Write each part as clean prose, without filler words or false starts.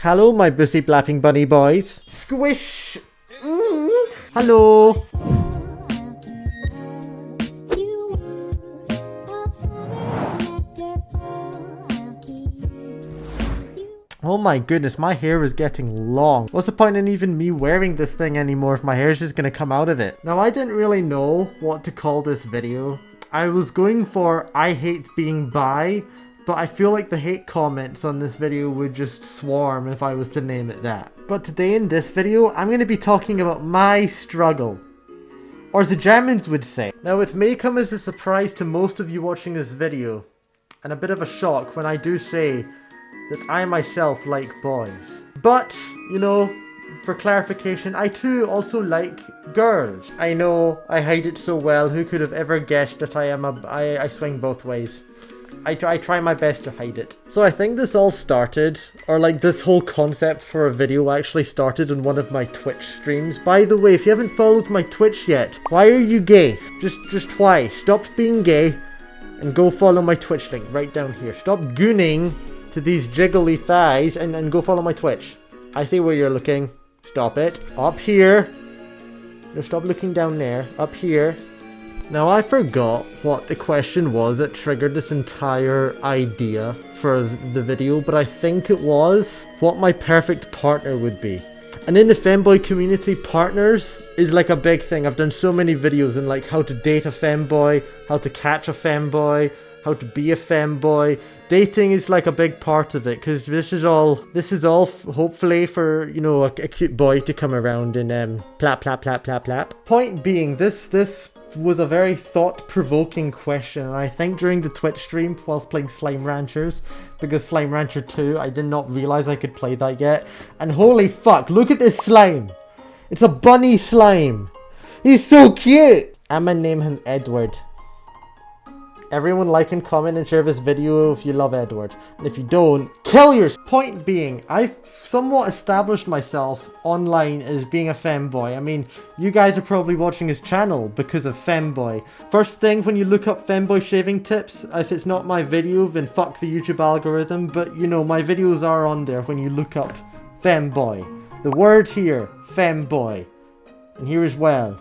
Hello, my bussy blapping bunny boys. Squish! Hello! Oh my goodness, my hair is getting long. What's the point in even me wearing this thing anymore if my hair is just gonna come out of it? Now, I didn't really know what to call this video. I was going for I hate being bi, but I feel like the hate comments on this video would just swarm if I was to name it that. But today in this video, I'm going to be talking about my struggle. Or as the Germans would say. Now, it may come as a surprise to most of you watching this video, and a bit of a shock when I do say that I myself like boys. But, you know, for clarification, I too also like girls. I know, I hide it so well. Who could have ever guessed that I swing both ways? I try my best to hide it. So I think this all started, or like this whole concept for a video actually started in one of my Twitch streams. By the way, if you haven't followed my Twitch yet, why are you gay? Just why? Stop being gay and go follow my Twitch link right down here. Stop gooning to these jiggly thighs and go follow my Twitch. I see where you're looking. Stop it. Up here. No, stop looking down there. Up here. Now, I forgot what the question was that triggered this entire idea for the video, but I think it was what my perfect partner would be. And in the femboy community, partners is like a big thing. I've done so many videos on like how to date a femboy, how to catch a femboy, how to be a femboy. Dating is like a big part of it, because this is all hopefully for, you know, a cute boy to come around and plap plap plap plap plap. Point being, this was a very thought-provoking question, and I think during the Twitch stream whilst playing Slime Ranchers, because Slime Rancher 2, I did not realize I could play that yet, and holy fuck, look at this slime! It's a bunny slime! He's so cute! I'm gonna name him Edward. Everyone like and comment and share this video if you love Edward. And if you don't, kill yourself! Point being, I've somewhat established myself online as being a femboy. I mean, you guys are probably watching his channel because of Femboy. First thing, when you look up femboy shaving tips, if it's not my video, then fuck the YouTube algorithm. But, you know, my videos are on there when you look up femboy. The word here, femboy. And here as well.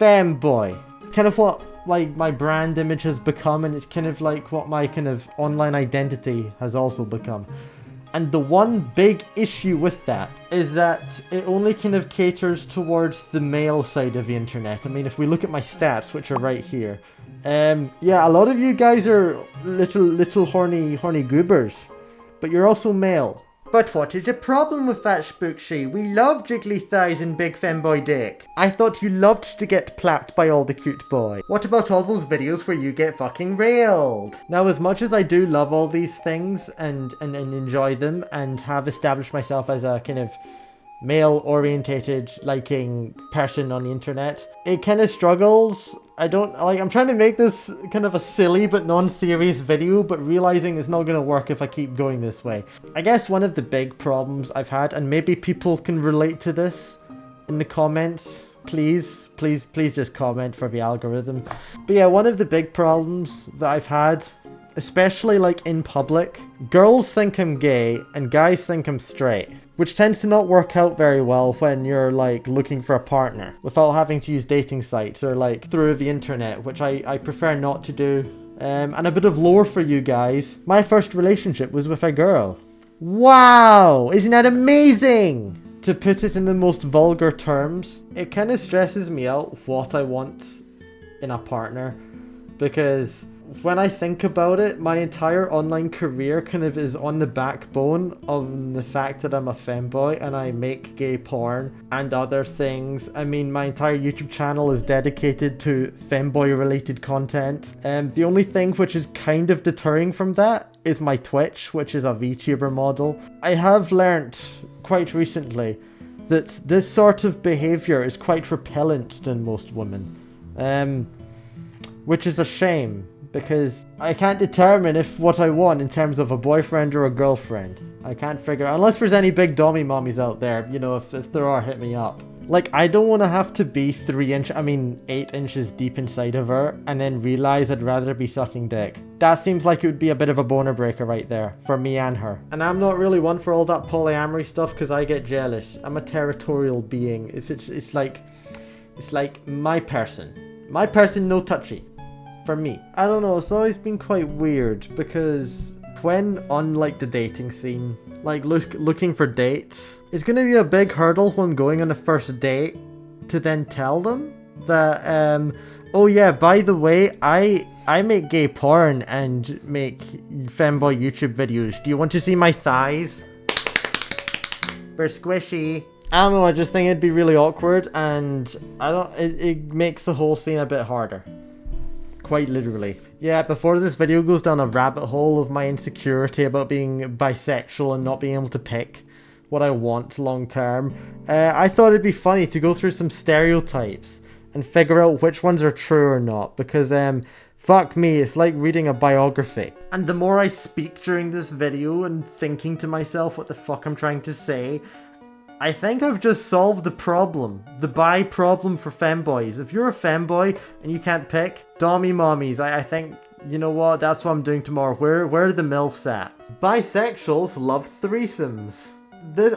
Femboy. Kind of what like my brand image has become, and it's kind of like what my kind of online identity has also become. And the one big issue with that is that it only kind of caters towards the male side of the internet. I mean, if we look at my stats, which are right here, yeah, a lot of you guys are little horny goobers, but you're also male. But what is the problem with that, Spooksy? We love jiggly thighs and big femboy dick. I thought you loved to get plapped by all the cute boys. What about all those videos where you get fucking railed? Now, as much as I do love all these things and enjoy them and have established myself as a kind of male-orientated liking person on the internet, it kind of struggles. I'm trying to make this kind of a silly but non-serious video, but realizing it's not going to work if I keep going this way. I guess one of the big problems I've had, and maybe people can relate to this in the comments, please just comment for the algorithm. But yeah, one of the big problems that I've had, especially like in public, girls think I'm gay and guys think I'm straight, which tends to not work out very well when you're like looking for a partner without having to use dating sites or like through the internet, which I prefer not to do. And a bit of lore for you guys. My first relationship was with a girl. Wow! Isn't that amazing? To put it in the most vulgar terms, it kind of stresses me out what I want in a partner, because when I think about it, my entire online career kind of is on the backbone of the fact that I'm a femboy and I make gay porn and other things. I mean, my entire YouTube channel is dedicated to femboy related content. The only thing which is kind of deterring from that is my Twitch, which is a VTuber model. I have learnt quite recently that this sort of behavior is quite repellent to most women, which is a shame, because I can't determine if what I want in terms of a boyfriend or a girlfriend. I can't figure, unless there's any big dommy mommies out there, you know, if there are, hit me up. Like, I don't want to have to be 8 inches deep inside of her and then realize I'd rather be sucking dick. That seems like it would be a bit of a boner breaker right there for me and her. And I'm not really one for all that polyamory stuff because I get jealous. I'm a territorial being. It's like my person, no touchy. For me, I don't know, it's always been quite weird because when on like the dating scene, like looking for dates, it's gonna be a big hurdle when going on a first date to then tell them that oh yeah, by the way, I make gay porn and make femboy YouTube videos. Do you want to see my thighs? They're squishy. I don't know, I just think it'd be really awkward, and it makes the whole scene a bit harder. Quite literally. Yeah, before this video goes down a rabbit hole of my insecurity about being bisexual and not being able to pick what I want long term, I thought it'd be funny to go through some stereotypes and figure out which ones are true or not, because fuck me, it's like reading a biography. And the more I speak during this video and thinking to myself what the fuck I'm trying to say, I think I've just solved the problem. The bi problem for femboys. If you're a femboy and you can't pick, dommy mommies, I think, you know what, that's what I'm doing tomorrow. Where are the MILFs at? Bisexuals love threesomes.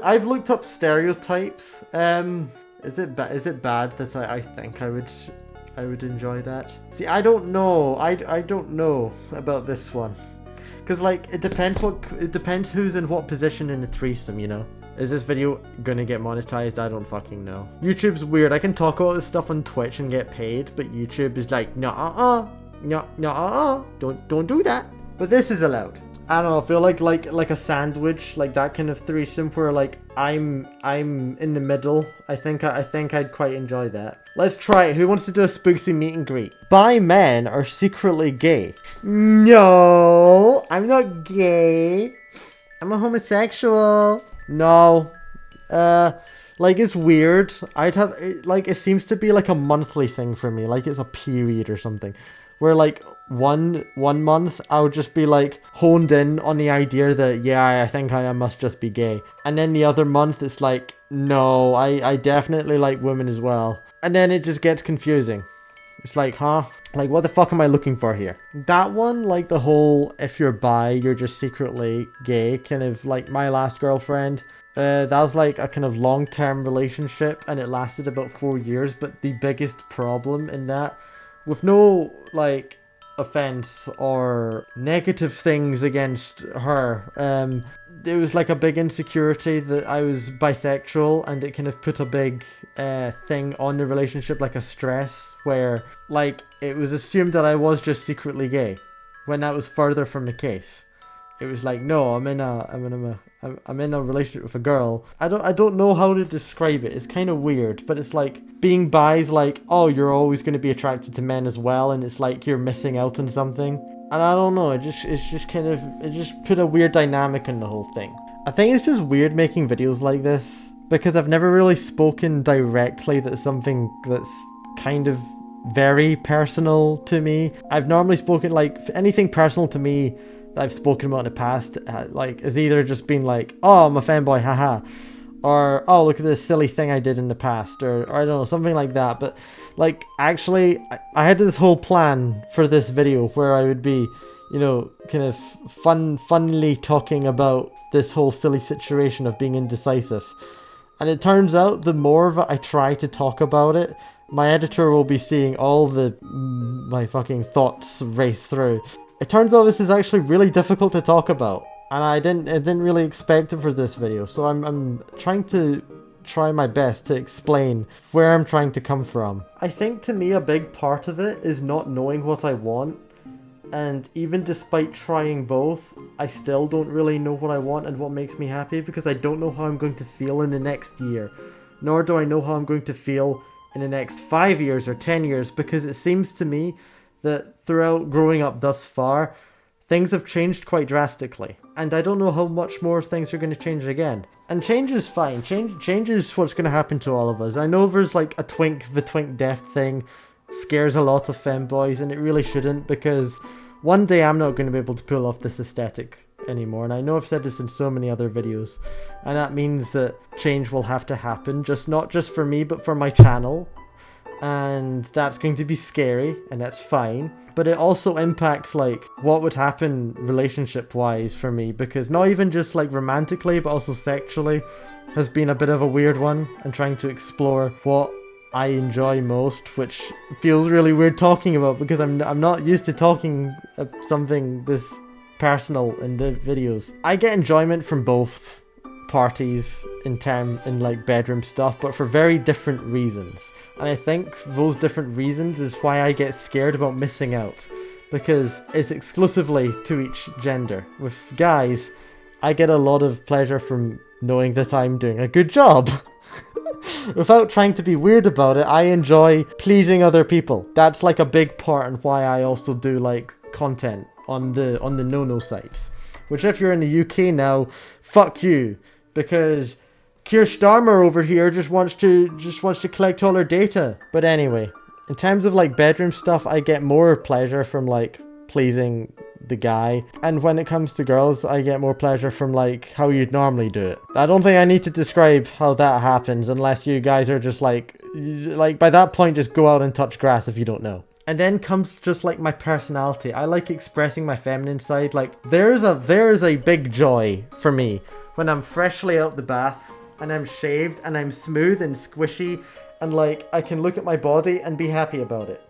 I've looked up stereotypes. Is it bad that I think I would enjoy that? See, I don't know. I don't know about this one. Cause like it depends who's in what position in a threesome, you know? Is this video gonna get monetized? I don't fucking know. YouTube's weird. I can talk about this stuff on Twitch and get paid, but YouTube is like, don't do that. But this is allowed. I don't know, I feel like a sandwich, like that kind of threesome where like I'm in the middle. I think I'd quite enjoy that. Let's try it. Who wants to do a Spooksy meet and greet? Bi men are secretly gay. No, I'm not gay. I'm a homosexual. No. Like it's weird. It seems to be like a monthly thing for me. Like it's a period or something. Where like one month I would just be like honed in on the idea that yeah, I think I must just be gay. And then the other month it's like, no, I definitely like women as well. And then it just gets confusing. It's like, huh? Like what the fuck am I looking for here? That one, like the whole if you're bi, you're just secretly gay, kind of like my last girlfriend. That was like a kind of long-term relationship and it lasted about 4 years, but the biggest problem in that, with no like offense or negative things against her, it was like a big insecurity that I was bisexual, and it kind of put a big thing on the relationship, like a stress where like it was assumed that I was just secretly gay when that was further from the case. It was like, no, I'm in a relationship with a girl. I don't know how to describe it. It's kind of weird, but it's like being bi is like, oh, you're always going to be attracted to men as well, and it's like you're missing out on something. And I don't know, it just put a weird dynamic in the whole thing. I think it's just weird making videos like this because I've never really spoken directly that's something that's kind of very personal to me. I've normally spoken like anything personal to me that I've spoken about in the past, like, is either just been like, oh, I'm a fanboy, haha, or oh, look at this silly thing I did in the past, or I don't know, something like that. But like, actually, I had this whole plan for this video where I would be, you know, kind of funnily talking about this whole silly situation of being indecisive. And it turns out the more I try to talk about it, my editor will be seeing all my fucking thoughts race through. It turns out this is actually really difficult to talk about, and I didn't really expect it for this video, so I'm trying my best to explain where I'm trying to come from. I think to me a big part of it is not knowing what I want, and even despite trying both, I still don't really know what I want and what makes me happy, because I don't know how I'm going to feel in the next year, nor do I know how I'm going to feel in the next 5 years or 10 years, because it seems to me that throughout growing up thus far, things have changed quite drastically. And I don't know how much more things are going to change again. And change is fine. Change is what's going to happen to all of us. I know there's like the twink death thing scares a lot of femboys, and it really shouldn't, because one day I'm not going to be able to pull off this aesthetic anymore. And I know I've said this in so many other videos, and that means that change will have to happen, not just for me, but for my channel. And that's going to be scary, and that's fine. But it also impacts like what would happen relationship wise for me, because not even just like romantically, but also sexually has been a bit of a weird one, and trying to explore what I enjoy most, which feels really weird talking about because I'm not used to talking something this personal in the videos. I get enjoyment from both parties in like bedroom stuff, but for very different reasons. And I think those different reasons is why I get scared about missing out, because it's exclusively to each gender. With guys, I get a lot of pleasure from knowing that I'm doing a good job. Without trying to be weird about it, I enjoy pleasing other people. That's like a big part in why I also do like content on the no-no sites. Which if you're in the UK now, fuck you. Because Keir Starmer over here just wants to collect all our data. But anyway, in terms of like bedroom stuff, I get more pleasure from like pleasing the guy, and when it comes to girls, I get more pleasure from like how you'd normally do it. I don't think I need to describe how that happens unless you guys are just like by that point just go out and touch grass if you don't know. And then comes just like my personality. I like expressing my feminine side. Like there is a big joy for me when I'm freshly out the bath and I'm shaved and I'm smooth and squishy, and like I can look at my body and be happy about it.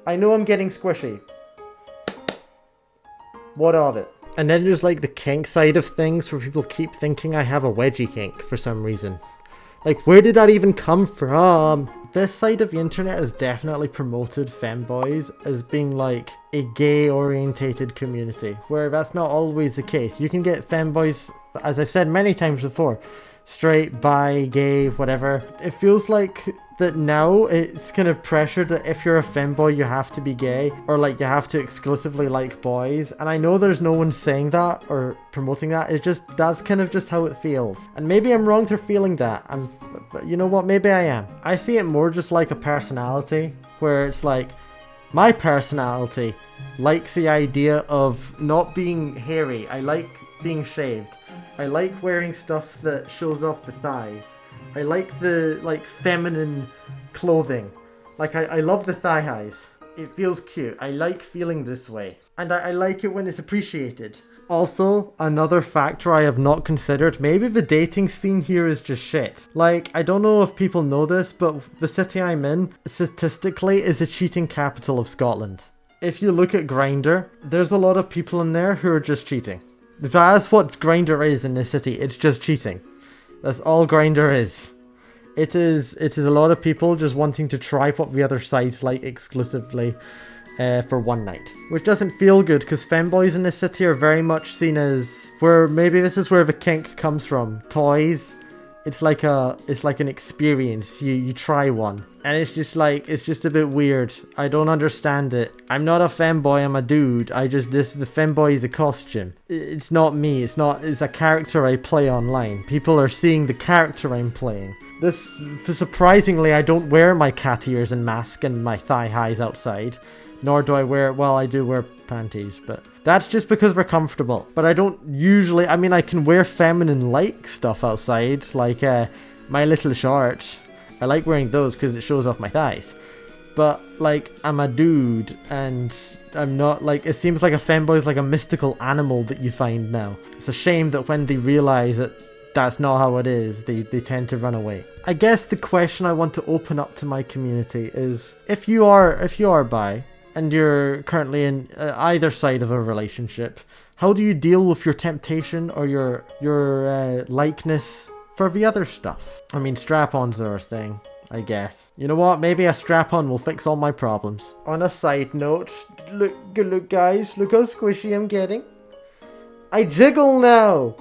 I know I'm getting squishy. What of it? And then there's like the kink side of things, where people keep thinking I have a wedgie kink for some reason. Like, where did that even come from? This side of the internet has definitely promoted femboys as being like a gay orientated community, where that's not always the case. You can get femboys, as I've said many times before, straight, bi, gay, whatever. It feels like that now it's kind of pressured that if you're a femboy you have to be gay, or like you have to exclusively like boys. And I know there's no one saying that or promoting that, that's kind of just how it feels. And maybe I'm wrong for feeling that. You know what, maybe I am. I see it more just like a personality, where it's like my personality likes the idea of not being hairy. I like being shaved. I like wearing stuff that shows off the thighs. I like the feminine clothing. Like I love the thigh highs. It feels cute. I like feeling this way. And I like it when it's appreciated. Also, another factor I have not considered, maybe the dating scene here is just shit. Like, I don't know if people know this, but the city I'm in, statistically, is the cheating capital of Scotland. If you look at Grindr, there's a lot of people in there who are just cheating. That's what Grindr is in this city. It's just cheating. That's all Grindr is. It is a lot of people just wanting to try what the other side's like exclusively for one night. Which doesn't feel good, because femboys in this city are very much seen as, where maybe this is where the kink comes from. Toys. It's like an experience. You try one. And it's just a bit weird. I don't understand it. I'm not a femboy, I'm a dude. The femboy is a costume. It's not me. It's a character I play online. People are seeing the character I'm playing. Surprisingly, I don't wear my cat ears and mask and my thigh highs outside. Nor do I wear, well, I do wear panties, but that's just because we're comfortable. But I don't usually, I mean, I can wear feminine-like stuff outside, like my little shorts. I like wearing those because it shows off my thighs. But, like, I'm a dude, and I'm not, like, it seems like a femboy is like a mystical animal that you find now. It's a shame that when they realize that that's not how it is, they tend to run away. I guess the question I want to open up to my community is, if you are bi, and you're currently in either side of a relationship, how do you deal with your temptation or your likeness for the other stuff? I mean, strap-ons are a thing, I guess. You know what? Maybe a strap-on will fix all my problems. On a side note, look guys, look how squishy I'm getting. I jiggle now!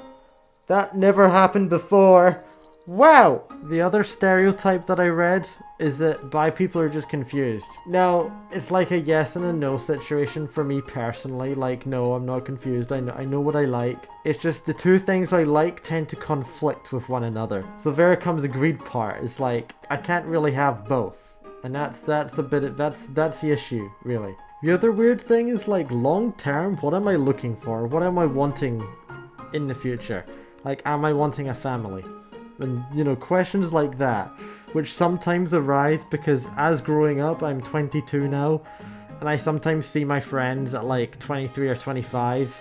That never happened before. Wow! The other stereotype that I read is that bi people are just confused. Now, it's like a yes and a no situation for me personally. Like, no, I'm not confused. I know what I like. It's just the two things I like tend to conflict with one another. So there comes the greed part. It's like, I can't really have both. And that's the issue, really. The other weird thing is, like, long term, what am I looking for? What am I wanting in the future? Like, am I wanting a family? And, you know, questions like that, which sometimes arise because as growing up, I'm 22 now, and I sometimes see my friends at like 23 or 25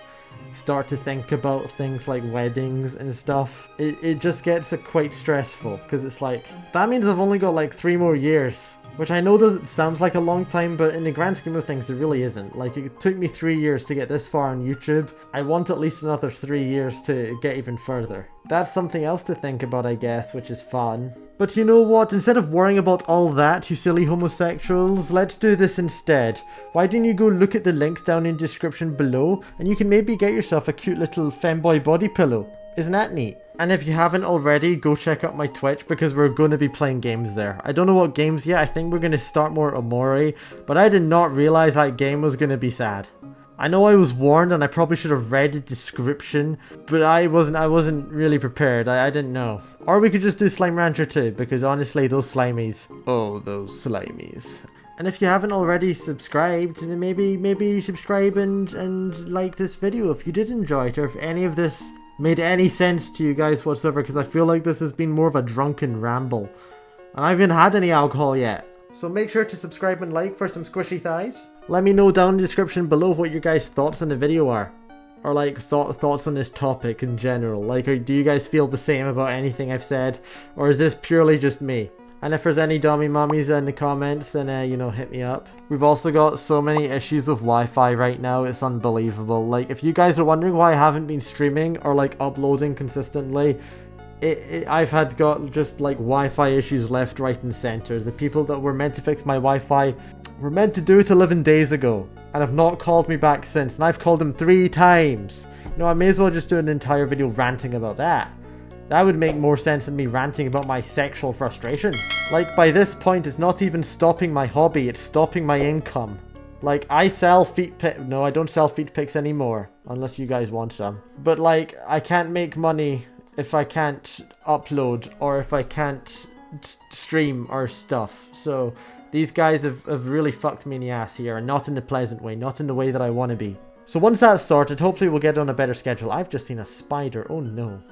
start to think about things like weddings and stuff. It just gets quite stressful, because it's like, that means I've only got like 3 more years. Which I know sounds like a long time, but in the grand scheme of things, it really isn't. Like, it took me 3 years to get this far on YouTube. I want at least another 3 years to get even further. That's something else to think about, I guess, which is fun. But you know what? Instead of worrying about all that, you silly homosexuals, let's do this instead. Why don't you go look at the links down in the description below, and you can maybe get yourself a cute little femboy body pillow. Isn't that neat? And if you haven't already, go check out my Twitch, because we're going to be playing games there. I don't know what games yet. I think we're going to start more Omori, but I did not realize that game was going to be sad. I know I was warned, and I probably should have read the description, but I wasn't really prepared. I didn't know. Or we could just do Slime Rancher 2, because honestly, those slimies. Oh, those slimies. And if you haven't already subscribed, then maybe subscribe and like this video if you did enjoy it, or if any of this made any sense to you guys whatsoever, because I feel like this has been more of a drunken ramble. And I haven't had any alcohol yet. So make sure to subscribe and like for some squishy thighs. Let me know down in the description below what your guys' thoughts on the video are. Or like thoughts on this topic in general. Like, do you guys feel the same about anything I've said? Or is this purely just me? And if there's any dummy mummies in the comments, then, you know, hit me up. We've also got so many issues with Wi-Fi right now, it's unbelievable. Like, if you guys are wondering why I haven't been streaming or, like, uploading consistently, I've got just, like, Wi-Fi issues left, right, and center. The people that were meant to fix my Wi-Fi were meant to do it 11 days ago, and have not called me back since, and I've called them 3 times. You know, I may as well just do an entire video ranting about that. That would make more sense than me ranting about my sexual frustration. Like, by this point, it's not even stopping my hobby, it's stopping my income. Like, I sell feet pics. No, I don't sell feet pics anymore, unless you guys want some. But, like, I can't make money if I can't upload, or if I can't stream or stuff. So, these guys have really fucked me in the ass here, and not in the pleasant way, not in the way that I want to be. So once that's sorted, hopefully we'll get on a better schedule. I've just seen a spider, oh no.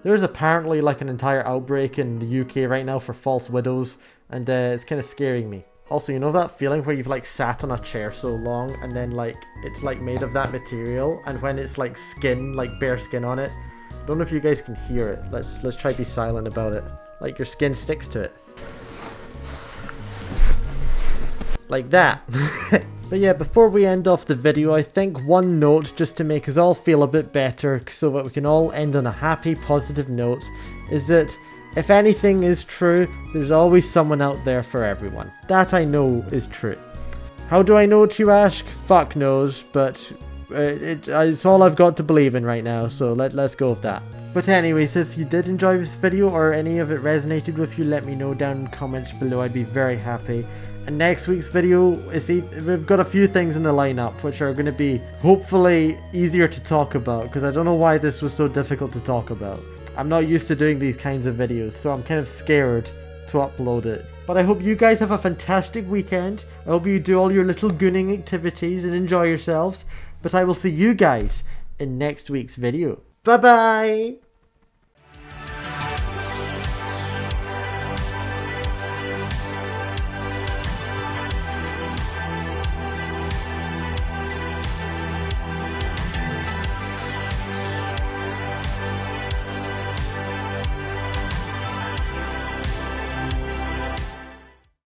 There's apparently like an entire outbreak in the UK right now for false widows, and it's kind of scaring me. Also, you know that feeling where you've like sat on a chair so long and then like it's like made of that material, and when it's like skin, like bare skin on it. Don't know if you guys can hear it. Let's try to be silent about it. Like your skin sticks to it. Like that. But yeah, before we end off the video, I think one note just to make us all feel a bit better so that we can all end on a happy, positive note is that if anything is true, there's always someone out there for everyone. That I know is true. How do I know it, you ask? Fuck knows, but it's all I've got to believe in right now, so let's go with that. But anyways, if you did enjoy this video or any of it resonated with you, let me know down in the comments below. I'd be very happy. And next week's video, we've got a few things in the lineup which are going to be hopefully easier to talk about, because I don't know why this was so difficult to talk about. I'm not used to doing these kinds of videos, so I'm kind of scared to upload it. But I hope you guys have a fantastic weekend. I hope you do all your little gooning activities and enjoy yourselves. But I will see you guys in next week's video. Bye bye!